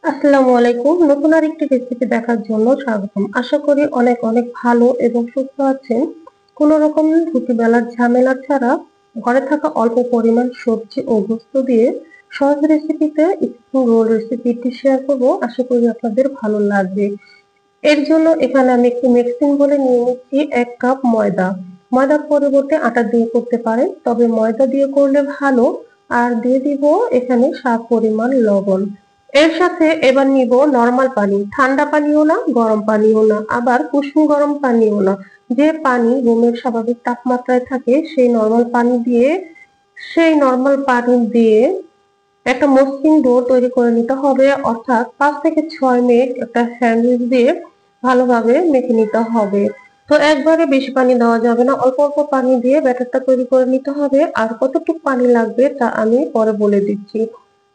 আসসালামু আলাইকুম। নতুন আরেকটি রেসিপি দেখার জন্য স্বাগতম। আশা করি অনেক অনেক ভালো এবং সুস্থ আছেন। কোনো রকম রুটি বেলার ঝামেলা ছাড়া ঘরে থাকা অল্প পরিমাণ সবজি ও গোস্ত দিয়ে সহজ রেসিপিতে স্প্রিং রোল রেসিপিটি শেয়ার করব। আশা করি আপনাদের ভালো লাগবে। এর জন্য এখানে আমি একটু মিক্সিং বলে নিয়ে নিচ্ছি 1 কাপ ময়দা। ময়দার পরিবর্তে আটা দিয়ে করতে পারেন, তবে ময়দা দিয়ে করলে ভালো। আর দিয়ে দিব এখানে স্বাদ পরিমাণ লবণ। এর সাথে এবার নিব নরমাল পানি, ঠান্ডা পানিও না গরম পানিও না আবার কুসুম গরম পানিও না, যে পানি রুমের স্বাভাবিক তাপমাত্রায় থাকে সেই নরমাল পানি দিয়ে একটা মসৃণ ডো তৈরি করে নিতে হবে, অর্থাৎ 5 থেকে 6 মিনিট একটা স্যান্ডউইচ দিয়ে ভালোভাবে মেখে নিতে হবে। তো একবারে বেশি পানি দেওয়া যাবে না, অল্প অল্প পানি দিয়ে ব্যাটারটা তৈরি করে নিতে হবে। আর কতটুকু পানি লাগবে তা আমি পরে বলে দিচ্ছি।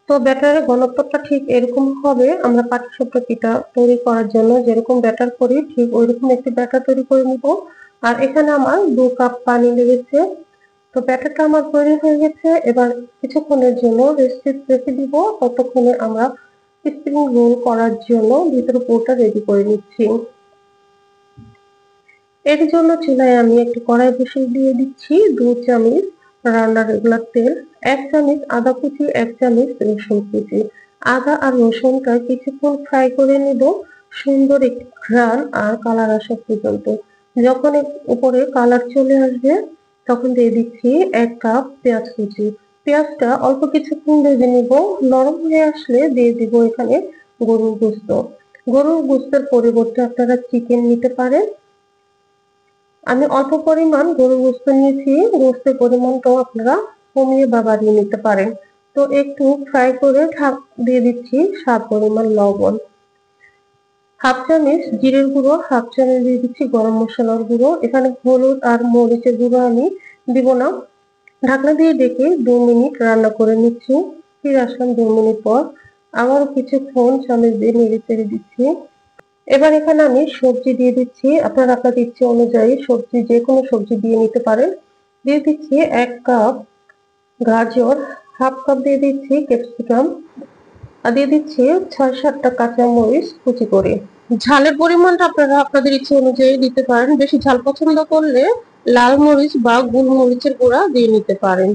তো ব্যাটারের ঘনত্বটা ঠিক এরকম হবে, আমরা পাটিসাপটা পিঠা তৈরি করার জন্য যেরকম ব্যাটার করি ঠিক ওইরকম একটি ব্যাটার তৈরি করে নিব। আর এখানে আমার 2 কাপ পানি লেগেছে। তো ব্যাটারটা আমার তৈরি হয়ে গেছে। এবার কিছুক্ষণের জন্য রেস্টে রেখে দিব। ততক্ষণে আমরা স্প্রিং রোল করার জন্য ভিতরে পুরটা রেডি করে নিচ্ছি। এর জন্য চুলায় আমি একটি কড়াই বসিয়ে দিয়ে দিচ্ছি 2 চামচ রান্নার রেগুলার তেল, 1 চামচ আদা কুচি, 1 চামচ রসুন কুচি। আদা আর রসুনটা কিছুক্ষণ ফ্রাই করে নিব, সুন্দর একটি ঘ্রাণ আর কালার আসা পর্যন্ত। যখন উপরে কালার চলে আসবে তখন দিয়ে দিচ্ছি 1 কাপ পেঁয়াজ কুচি। পেঁয়াজটা অল্প কিছুক্ষণ ভেজে নিব, নরম হয়ে আসলে দিয়ে দিব এখানে গরুর গোশত। গরুর গোশতের পরিবর্তে আপনারা চিকেন নিতে পারেন। আমি অল্প পরিমাণ গরুর গোশত নিয়েছি, গোশতের পরিমাণটাও আপনারা কমিয়ে বা বাড়িয়ে নিতে পারেন। তো একটু ফ্রাই করে দিয়ে দিচ্ছি স্বাদ পরিমাণ লবণ, হাফ চামচ জিরের গুঁড়ো, হাফ চামচ দিয়ে দিচ্ছি গরম মশলার গুঁড়ো। এখানে হলুদ আর মরিচের গুঁড়ো আমি দিব না। ঢাকনা দিয়ে ঢেকে 2 মিনিট রান্না করে নিচ্ছি। ফিরে আসলাম 2 মিনিট পর, আবারও কিছুক্ষণ চামচ দিয়ে নেড়ে চেড়ে দিচ্ছি। এবার এখানে আমি সবজি দিয়ে দিচ্ছি, আপনারা আপনাদের ইচ্ছে অনুযায়ী সবজি যে কোনো সবজি দিয়ে নিতে পারেন। দিয়ে দিচ্ছি 1 কাপ গাজর, হাফ কাপ দিয়ে দিচ্ছি ক্যাপসিকাম, আর দিয়ে দিচ্ছি 6-7টা কাঁচা মরিচ কুচি করে। ঝালের পরিমাণটা আপনারা আপনাদের ইচ্ছে অনুযায়ী দিতে পারেন, বেশি ঝাল পছন্দ করলে লাল মরিচ বা গোলমরিচের গুঁড়া দিয়ে নিতে পারেন।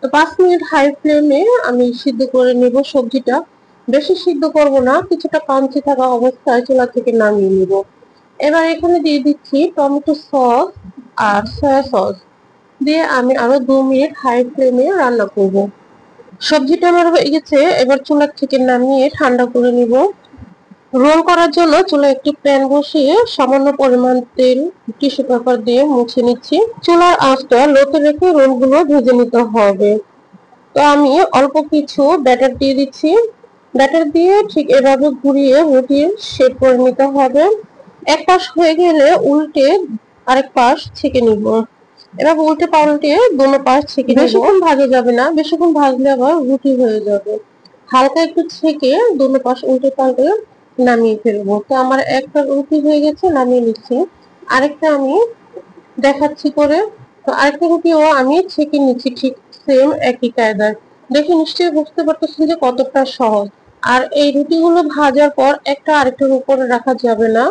তো 5 মিনিট হাই ফ্লেমে আমি সিদ্ধ করে নেব সবজিটা। বেশি সিদ্ধ করব না, কিছুটা পাঞ্চি থাকা অবস্থায় চুলা থেকে নামিয়ে নেব। এবার এখানে দিয়ে দিচ্ছি টমেটো সস আর সয়া সস দিয়ে আমি আরো 2 মিনিট হাই ফ্লেমে রান্না করব। সবজিটা আমার হয়ে গেছে, এবার চুলা থেকে নামিয়ে ঠান্ডা করে নিব। রোল করার জন্য চুলায় একটি প্যান বসিয়ে সামান্য পরিমাণ তেল টিস্যু পেপার দিয়ে মুছে নিচ্ছি। চুলার আঁচটা লোতে রেখে রোলগুলো ভেজে নিতে হবে। তো আমি অল্প কিছু ব্যাটার দিয়ে দিচ্ছি। ব্যাটার দিয়ে ঠিক এভাবে ঘুরিয়ে রুটির শেপ করে নিতে হবে। এক পাশ হয়ে গেলে উল্টে আরেক পাশ ছেঁকে নিব। এভাবে উল্টে পাল্টে দোনো পাশ ছেঁকে নিব। বেশিক্ষণ ভাজা যাবে না, বেশিক্ষণ ভাজলে আবার রুটি হয়ে যাবে। হালকা একটু ছেঁকে দোনো পাশ উল্টে পাল্টে নামিয়ে ফেলবো। তো আমার একটা রুটি হয়ে গেছে, নামিয়ে নিচ্ছি। আরেকটা আমি দেখাচ্ছি করে। তো আরেকটা রুটিও আমি ছেঁকে নিচ্ছি ঠিক সেম একই কায়দায়। দেখে নিশ্চয়ই বুঝতে পারতেছেন যে কতটা সহজ। আর এই রুটিগুলো ভাজার পর একটা আরেকটার উপরে রাখা যাবে না,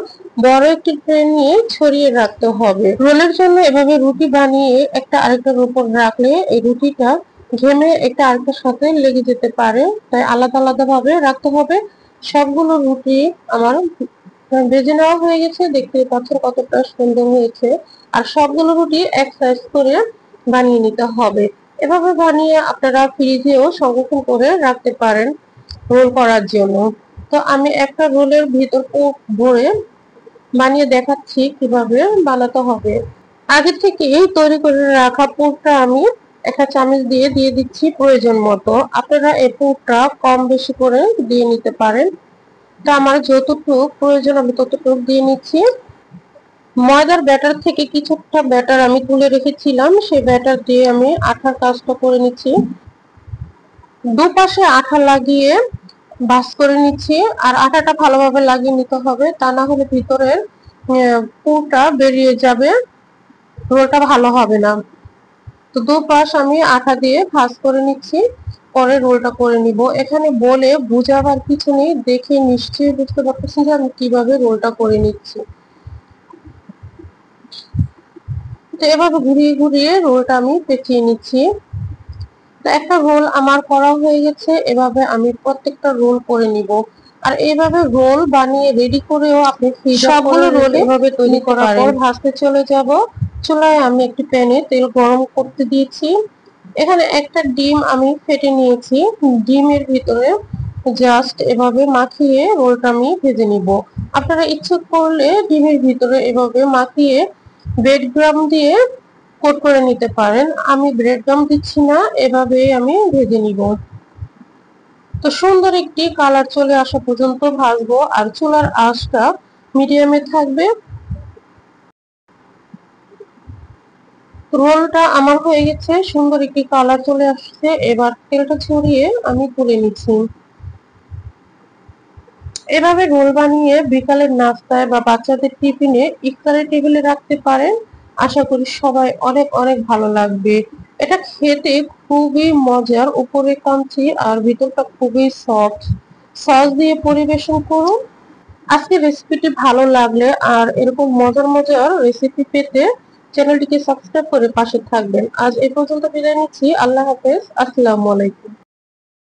বড় একটি ট্রে নিয়ে ছড়িয়ে রাখতে হবে। রোলের জন্য এভাবে রুটি বানিয়ে একটা আরেকটার উপর রাখলে এই রুটিটা ঘেমে একটা আরেকটার সাথে লেগে যেতে পারে, তাই আলাদা আলাদা ভাবে রাখতে হবে। সবগুলো রুটি আমার ভেজে নেওয়া হয়ে গেছে, দেখতেই পাচ্ছেন কতটা সুন্দর হয়েছে। আর সবগুলো রুটি এক সাইজ করে বানিয়ে নিতে হবে। এভাবে বানিয়ে আপনারা ফ্রিজেও সংরক্ষণ করে রাখতে পারেন রোল করার জন্য। তো আমি একটা রোলের ভিতর ভরে বানিয়ে দেখাচ্ছি কিভাবে বানাতে হবে। আগে থেকেই তৈরি করে রাখা পুরটা আমি একটা চামচ দিয়ে দিয়ে দিচ্ছি প্রয়োজন মতো। আপনারা এই পুরটা কম বেশি করে দিয়ে নিতে পারেন। তো আমার যতটুকু প্রয়োজন আমি ততটুকু দিয়ে নিচ্ছি। ময়দার ব্যাটার থেকে কিছুটা ব্যাটার আমি তুলে রেখেছিলাম, সেই ব্যাটার দিয়ে আমি আঠার কাজটা করে নিচ্ছি। দুপাশে আঠা লাগিয়ে ভাঁজ করে নিচ্ছি। আর আটাটা ভালোভাবে লাগিয়ে নিতে হবে, তা না হলে ভিতরের পুরটা বেরিয়ে যাবে, রোলটা ভালো হবে না। তো দুপাশ আমি আঠা দিয়ে ভাঁজ করে নিচ্ছি। পরে রোলটা করে নিব। এখানে বলে বোঝাবার কিছু নেই, দেখে নিশ্চয়ই বুঝতে পারতেছেন যে আমি কিভাবে রোলটা করে নিচ্ছি। তো এভাবে ঘুরিয়ে ঘুরিয়ে রোলটা আমি পেঁচিয়ে নিচ্ছি। তো একটা রোল আমার করা হয়ে গেছে, এভাবে আমি প্রত্যেকটা রোল করে নিব। আর এইভাবে রোল বানিয়ে রেডি করেও আপনি সবগুলো রোল এভাবে তৈরি করার পর ভাজতে চলে যাব। চুলায় আমি একটি প্যানে তেল গরম করতে দিয়েছি। এখানে একটা ডিম আমি ফেটে নিয়েছি। ডিমের ভিতরে জাস্ট এভাবে মাখিয়ে রোলটা আমি ভেজে নিব। আপনারা ইচ্ছে করলে ডিমের ভিতরে এভাবে মাখিয়ে ব্রেড ক্রাম্ব দিয়ে কোট করে নিতে পারেন। আমি ব্রেড ক্রাম্ব দিচ্ছি না, এভাবে আমি ভেজে নিব। তো সুন্দর একটি কালার চলে আসা পর্যন্ত ভাজবো, আর চুলার আঁচটা মিডিয়ামে থাকবে। রোলটা আমার হয়ে গেছে, সুন্দর একটি কালার চলে আসছে। এবার তেলটা ছড়িয়ে আমি তুলে নিচ্ছি। এভাবে রোল বানিয়ে বিকালের নাস্তায় বা বাচ্চাদের টিফিনে ইফতারের টেবিলে রাখতে পারেন। আশা করি সবাই অনেক অনেক ভালো লাগবে। এটা খেতে খুবই মজার, উপরে কাঞ্চি আর ভিতরটা খুবই সফট। সস দিয়ে পরিবেশন করুন। আজকের রেসিপিটি ভালো লাগলে আর এরকম মজার মজার রেসিপি পেতে চ্যানেলটিকে সাবস্ক্রাইব করে পাশে থাকবেন। আজ এই পর্যন্ত বিদায় নিচ্ছি। আল্লাহ হাফেজ। আসসালামু আলাইকুম।